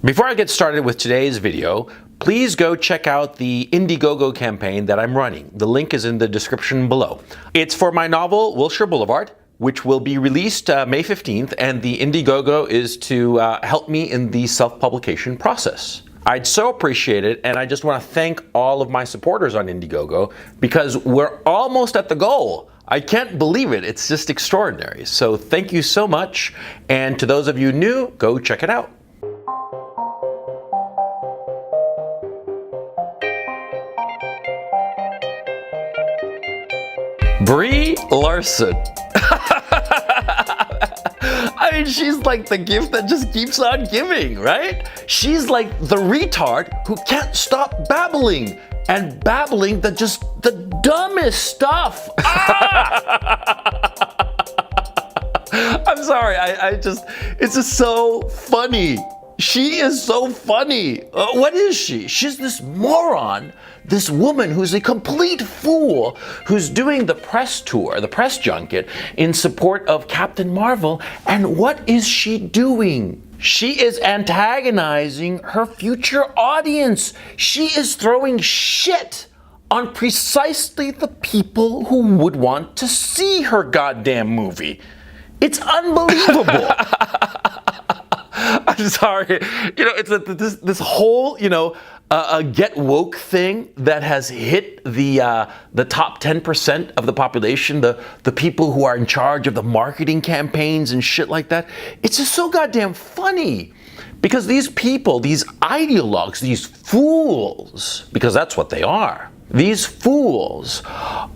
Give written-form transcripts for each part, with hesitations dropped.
Before I get started with today's video, please go check out the Indiegogo campaign that I'm running. The link is in the description below. It's for my novel, Wilshire Boulevard, which will be released May 15th, and the Indiegogo is to help me in the self-publication process. I'd so appreciate it, and I just want to thank all of my supporters on Indiegogo because we're almost at the goal. I can't believe it. It's just extraordinary. So thank you so much, and to those of you new, go check it out. Brie Larson. I mean, she's like the gift that just keeps on giving, right? She's like the retard who can't stop babbling and babbling the dumbest stuff. I'm sorry, it's just so funny. She is so funny. What is she? She's this moron, this woman who's a complete fool, who's doing the press tour, the press junket, in support of Captain Marvel. And what is she doing? She is antagonizing her future audience. She is throwing shit on precisely the people who would want to see her goddamn movie. It's unbelievable. I'm sorry. It's this whole, get woke thing that has hit the top 10% of the population, the people who are in charge of the marketing campaigns and shit like that. It's just so goddamn funny because these people, these ideologues, these fools, because that's what they are. These fools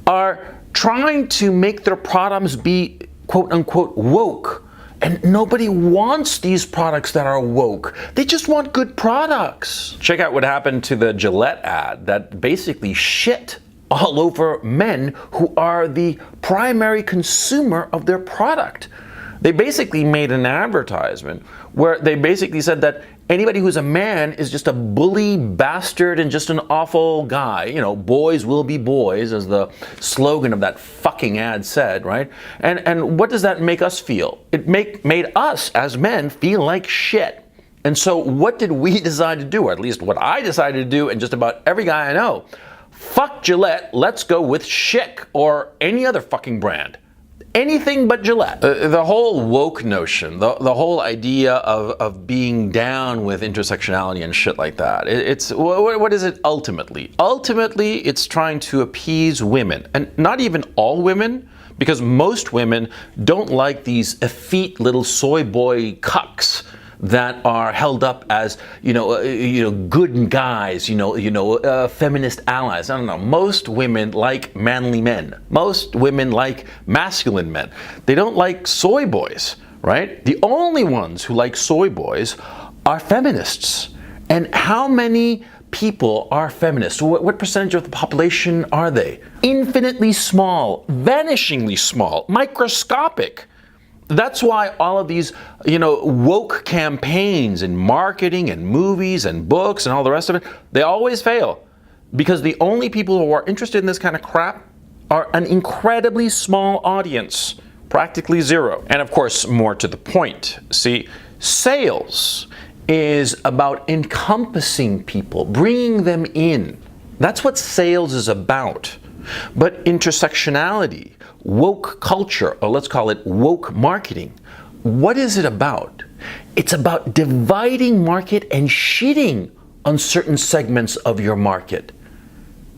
are trying to make their products be quote unquote woke. And nobody wants these products that are woke. They just want good products. Check out what happened to the Gillette ad that basically shit all over men who are the primary consumer of their product. They basically made an advertisement where they basically said that anybody who's a man is just a bully bastard and just an awful guy. Boys will be boys, as the slogan of that fucking ad said, right? And what does that make us feel? It made us as men feel like shit. And so what did we decide to do? Or at least what I decided to do, and just about every guy I know. Fuck Gillette, let's go with Schick or any other fucking brand. Anything but Gillette. The whole woke notion, the whole idea of being down with intersectionality and shit like that, what is it ultimately? Ultimately, it's trying to appease women. And not even all women, because most women don't like these effete little soy boy cucks that are held up as, good guys, feminist allies. I don't know. Most women like manly men. Most women like masculine men. They don't like soy boys, right? The only ones who like soy boys are feminists. And how many people are feminists? What percentage of the population are they? Infinitely small, vanishingly small, microscopic. That's why all of these, woke campaigns in marketing and movies and books and all the rest of it, they always fail. Because the only people who are interested in this kind of crap are an incredibly small audience, practically zero. And of course, more to the point. See, sales is about encompassing people, bringing them in. That's what sales is about. But intersectionality, woke culture, or let's call it woke marketing, what is it about? It's about dividing market and shitting on certain segments of your market.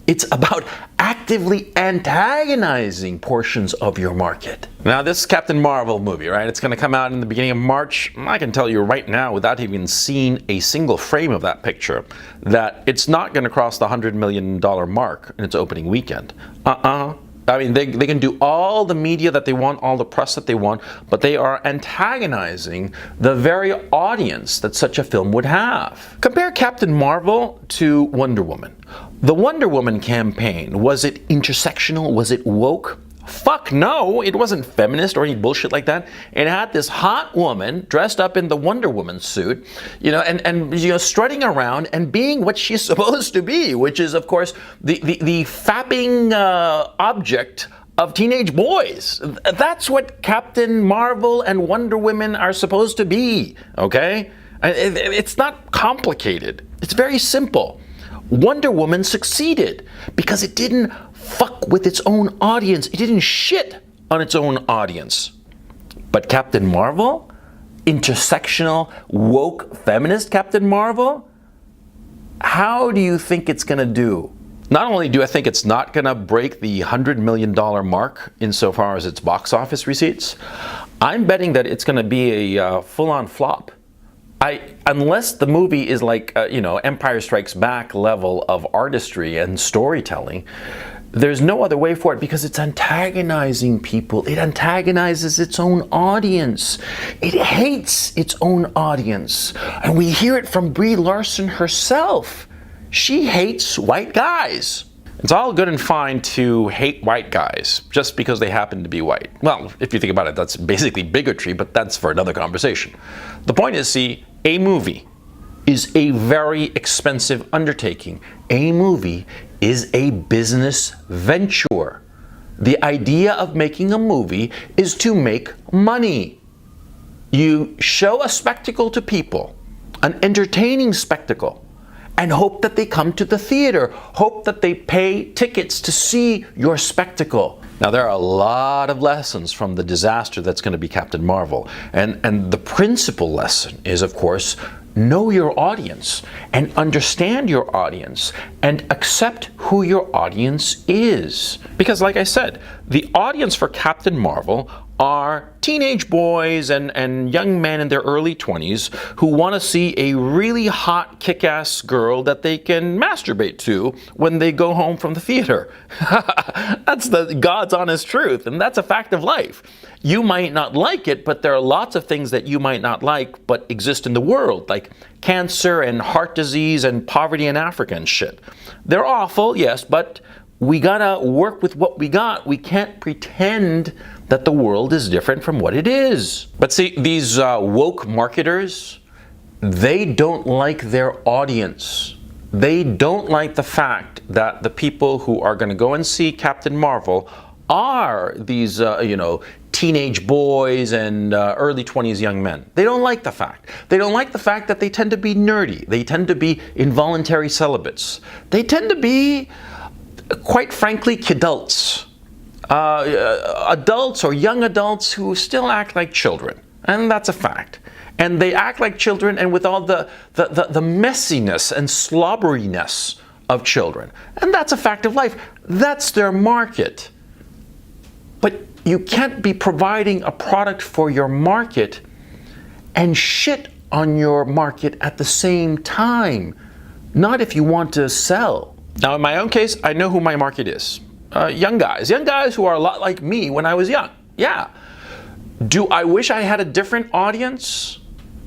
It's about actively antagonizing portions of your market. Now, this Captain Marvel movie, right? It's going to come out in the beginning of March. I can tell you right now, without even seeing a single frame of that picture, that it's not going to cross the $100 million mark in its opening weekend. I mean, they can do all the media that they want, all the press that they want, but they are antagonizing the very audience that such a film would have. Compare Captain Marvel to Wonder Woman. The Wonder Woman campaign, was it intersectional? Was it woke? Fuck no, it wasn't feminist or any bullshit like that. It had this hot woman dressed up in the Wonder Woman suit, and strutting around and being what she's supposed to be, which is, of course, the fapping object of teenage boys. That's what Captain Marvel and Wonder Woman are supposed to be, okay? It's not complicated. It's very simple. Wonder Woman succeeded because it didn't fuck with its own audience. It didn't shit on its own audience. But Captain Marvel, intersectional, woke, feminist Captain Marvel, how do you think it's going to do? Not only do I think it's not going to break the $100 million mark insofar as its box office receipts, I'm betting that it's going to be a full-on flop. Unless the movie is like, Empire Strikes Back level of artistry and storytelling, there's no other way for it because it's antagonizing people. It antagonizes its own audience. It hates its own audience. And we hear it from Brie Larson herself. She hates white guys. It's all good and fine to hate white guys just because they happen to be white. Well, if you think about it, that's basically bigotry, but that's for another conversation. The point is, see, a movie is a very expensive undertaking. A movie is a business venture. The idea of making a movie is to make money. You show a spectacle to people, an entertaining spectacle, and hope that they come to the theater, hope that they pay tickets to see your spectacle. Now, there are a lot of lessons from the disaster that's going to be Captain Marvel. And the principal lesson is, of course, know your audience and understand your audience and accept who your audience is. Because like I said, the audience for Captain Marvel are teenage boys and young men in their early 20s who want to see a really hot kick-ass girl that they can masturbate to when they go home from the theater. That's the God's honest truth, and that's a fact of life. You might not like it, but there are lots of things that you might not like but exist in the world, like cancer and heart disease and poverty in Africa and shit. They're awful, yes, but we gotta work with what we got. We can't pretend that the world is different from what it is. But see, these woke marketers, they don't like their audience. They don't like the fact that the people who are going to go and see Captain Marvel are these, teenage boys and early 20s young men. They don't like the fact. They don't like the fact that they tend to be nerdy. They tend to be involuntary celibates. They tend to be, quite frankly, kidults. Adults or young adults who still act like children. And that's a fact. And they act like children and with all the messiness and slobberiness of children. And that's a fact of life. That's their market. But you can't be providing a product for your market and shit on your market at the same time. Not if you want to sell. Now, in my own case, I know who my market is. Young guys who are a lot like me when I was young. Yeah. Do I wish I had a different audience?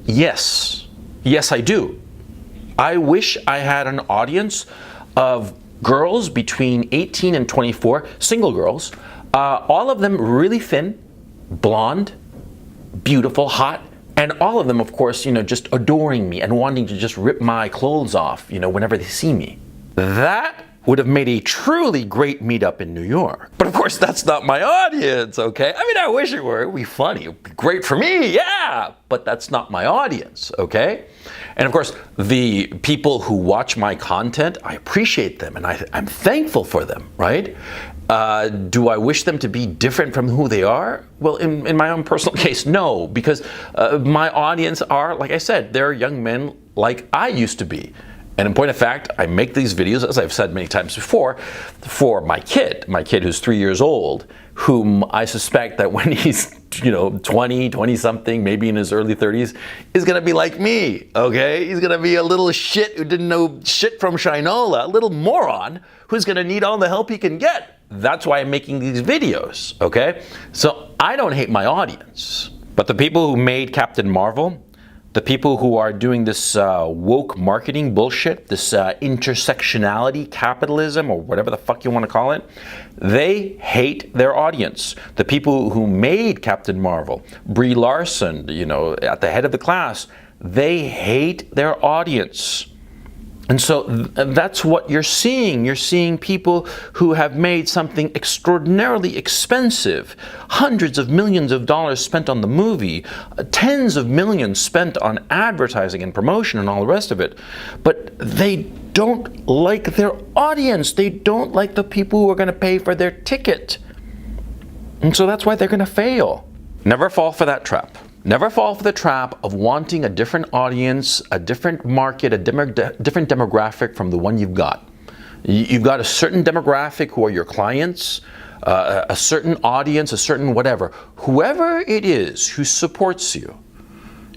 Yes. Yes, I do. I wish I had an audience of girls between 18 and 24, single girls, all of them really thin, blonde, beautiful, hot, and all of them, of course, just adoring me and wanting to just rip my clothes off, whenever they see me. That would have made a truly great meetup in New York. But of course, that's not my audience, okay? I mean, I wish it were. It would be funny. It would be great for me, yeah! But that's not my audience, okay? And of course, the people who watch my content, I appreciate them and I'm thankful for them, right? Do I wish them to be different from who they are? Well, in my own personal case, no, because my audience are, like I said, they're young men like I used to be. And in point of fact, I make these videos, as I've said many times before, for my kid who's 3 years old, whom I suspect that when he's 20-something, maybe in his early 30s, is going to be like me, okay? He's going to be a little shit who didn't know shit from Shinola, a little moron who's going to need all the help he can get. That's why I'm making these videos, okay? So I don't hate my audience. But the people who made Captain Marvel, the people who are doing this woke marketing bullshit, this intersectionality capitalism, or whatever the fuck you want to call it, they hate their audience. The people who made Captain Marvel, Brie Larson, at the head of the class, they hate their audience. And so that's what you're seeing. You're seeing people who have made something extraordinarily expensive, hundreds of millions of dollars spent on the movie, tens of millions spent on advertising and promotion and all the rest of it. But they don't like their audience. They don't like the people who are going to pay for their ticket. And so that's why they're going to fail. Never fall for that trap. Never fall for the trap of wanting a different audience, a different market, a different demographic from the one you've got. You've got a certain demographic who are your clients, a certain audience, a certain whatever. Whoever it is who supports you,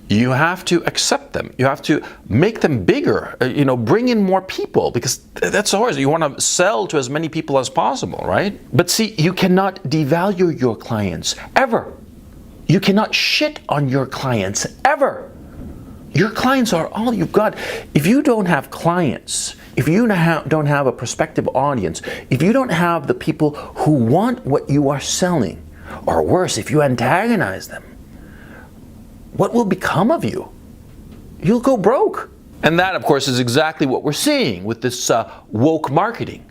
you have to accept them. You have to make them bigger, bring in more people, because that's always, you want to sell to as many people as possible, right? But see, you cannot devalue your clients, ever. You cannot shit on your clients, ever. Your clients are all you've got. If you don't have clients, if you don't have a prospective audience, if you don't have the people who want what you are selling, or worse, if you antagonize them, what will become of you? You'll go broke. And that, of course, is exactly what we're seeing with this woke marketing.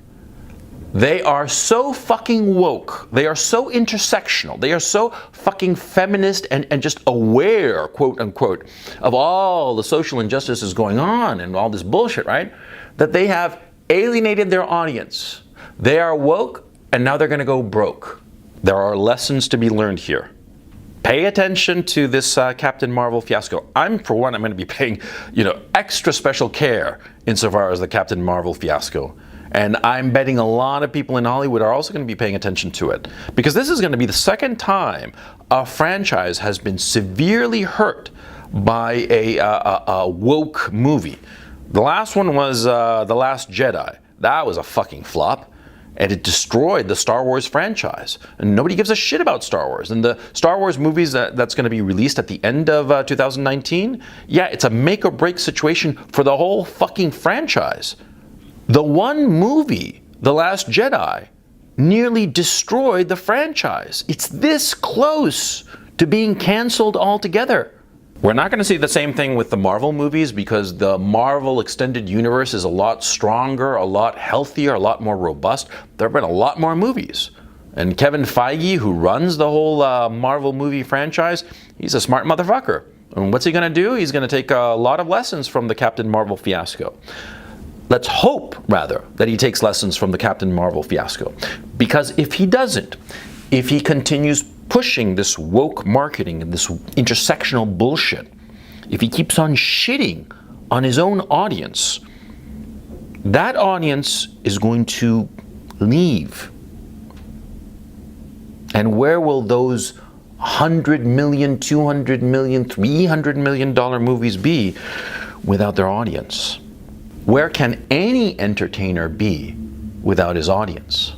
They are so fucking woke. They are so intersectional. They are so fucking feminist and just aware, quote unquote, of all the social injustices going on and all this bullshit, right? That they have alienated their audience. They are woke, and now they're going to go broke. There are lessons to be learned here. Pay attention to this Captain Marvel fiasco. For one, I'm going to be paying, extra special care insofar as the Captain Marvel fiasco. And I'm betting a lot of people in Hollywood are also going to be paying attention to it. Because this is going to be the second time a franchise has been severely hurt by a woke movie. The last one was The Last Jedi. That was a fucking flop. And it destroyed the Star Wars franchise. And nobody gives a shit about Star Wars. And the Star Wars movies that's going to be released at the end of 2019, yeah, it's a make or break situation for the whole fucking franchise. The one movie, The Last Jedi, nearly destroyed the franchise. It's this close to being canceled altogether. We're not going to see the same thing with the Marvel movies because the Marvel Extended Universe is a lot stronger, a lot healthier, a lot more robust. There have been a lot more movies. And Kevin Feige, who runs the whole Marvel movie franchise, he's a smart motherfucker. And what's he going to do? He's going to take a lot of lessons from the Captain Marvel fiasco. Let's hope, rather, that he takes lessons from the Captain Marvel fiasco. Because if he doesn't, if he continues pushing this woke marketing and this intersectional bullshit, if he keeps on shitting on his own audience, that audience is going to leave. And where will those $100 million, $200 million, $300 million movies be without their audience? Where can any entertainer be without his audience?